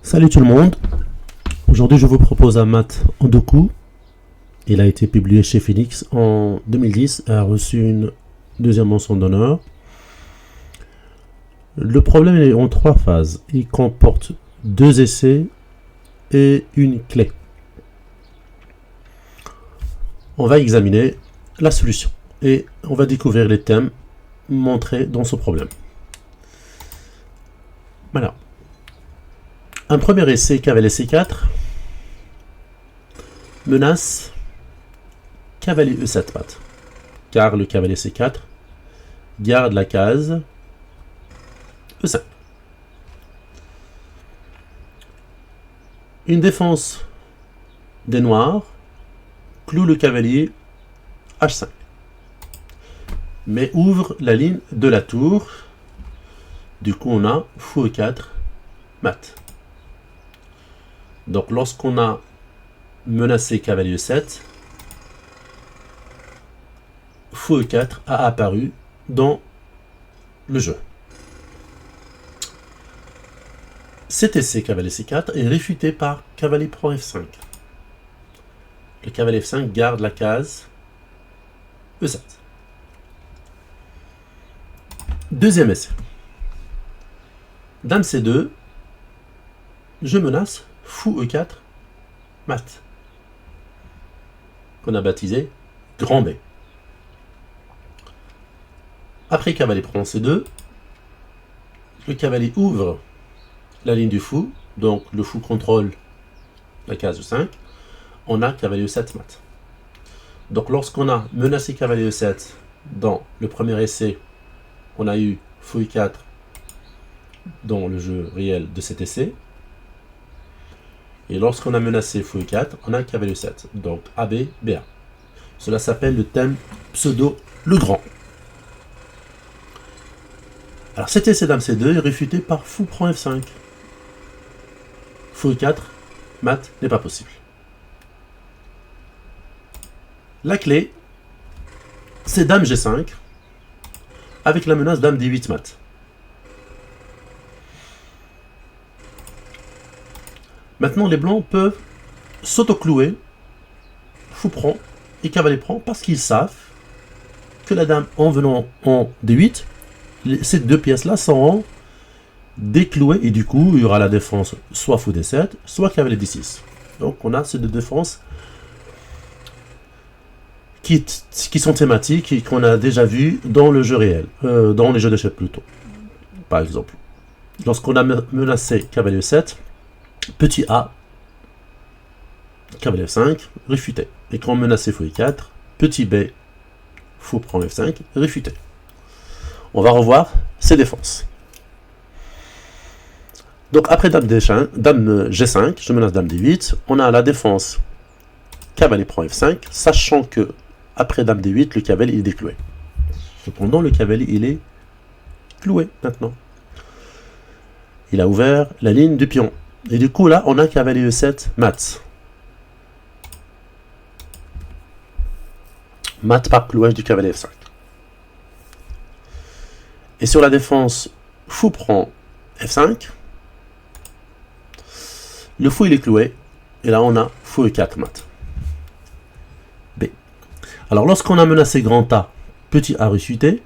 Salut tout le monde, aujourd'hui je vous propose un mat en 2 coups. Il a été publié chez Phoenix en 2010 et a reçu une deuxième mention d'honneur. Le problème est en 3 phases, il comporte 2 essais et une clé. On va examiner la solution et on va découvrir les thèmes montrés dans ce problème. Voilà. Un premier essai cavalier C4 menace cavalier E7 mat, car le cavalier C4 garde la case E5. Une défense des noirs cloue le cavalier H5, mais ouvre la ligne de la tour. Du coup, on a fou E4 mat. Donc, lorsqu'on a menacé cavalier E7, fou E4 a apparu dans le jeu. Cet essai cavalier C4 est réfuté par cavalier prend F5. Le cavalier F5 garde la case E7. Deuxième essai. Dame C2, je menace fou E4 mat, qu'on a baptisé grand B. Après cavalier prend C2, le cavalier ouvre la ligne du fou, donc le fou contrôle la case E5, on a cavalier E7 mat. Donc lorsqu'on a menacé cavalier E7 dans le premier essai, on a eu fou E4 dans le jeu réel de cet essai. Et lorsqu'on a menacé fou E4, on a cavalier E7. Donc AB, BA. Cela s'appelle le thème pseudo le grand. Alors cet essai dame C2 est réfuté par fou prend F5. Fou E4, mat n'est pas possible. La clé, c'est dame G5 avec la menace dame D8 mat. Maintenant, les blancs peuvent s'auto-clouer, fou prend et cavalier prend, parce qu'ils savent que la dame, en venant en D8, ces deux pièces-là seront déclouées, et du coup, il y aura la défense soit fou D7, soit cavalier D6. Donc, on a ces deux défenses qui sont thématiques et qu'on a déjà vues dans le jeu réel, dans les jeux d'échecs plutôt. Par exemple, lorsqu'on a menacé cavalier 7, petit a, cavalier F5, réfuté. Et quand on menacé fou E4, petit b, fou prend F5, réfuté. On va revoir ces défenses. Donc après dame G5, je menace dame D8, on a la défense cavalier prend F5, sachant que après dame D8, le cavalier est décloué. Cependant, le cavalier il est cloué maintenant. Il a ouvert la ligne du pion. Et du coup, là, on a cavalier E7 mat. Mat par clouage du cavalier F5. Et sur la défense, fou prend F5. Le fou, il est cloué. Et là, on a fou E4 mat. B. Alors, lorsqu'on a menacé grand A, petit a réfuté.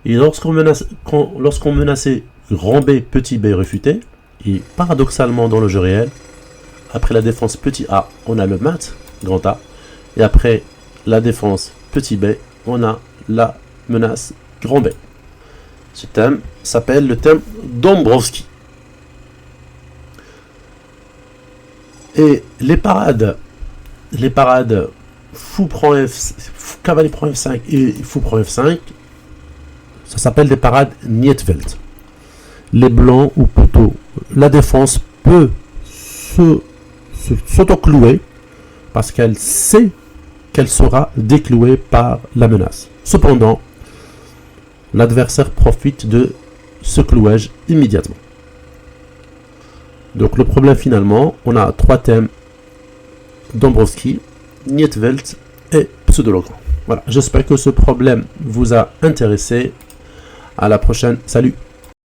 Et lorsqu'on menaçait grand B, petit b réfuté. Et paradoxalement, dans le jeu réel, après la défense petit a, on a le mat, grand A. Et après la défense petit b, on a la menace grand B. Ce thème s'appelle le thème Dombrowski. Et les parades fou prend cavalier prend F5 et fou prend F5, ça s'appelle des parades Nietveld. Les blancs, ou plutôt la défense, peut s'auto-clouer parce qu'elle sait qu'elle sera déclouée par la menace. Cependant, l'adversaire profite de ce clouage immédiatement. Donc le problème finalement, on a 3 thèmes: Dombrowski, Nietveld et pseudo-le-grand. Voilà, j'espère que ce problème vous a intéressé. À la prochaine, salut!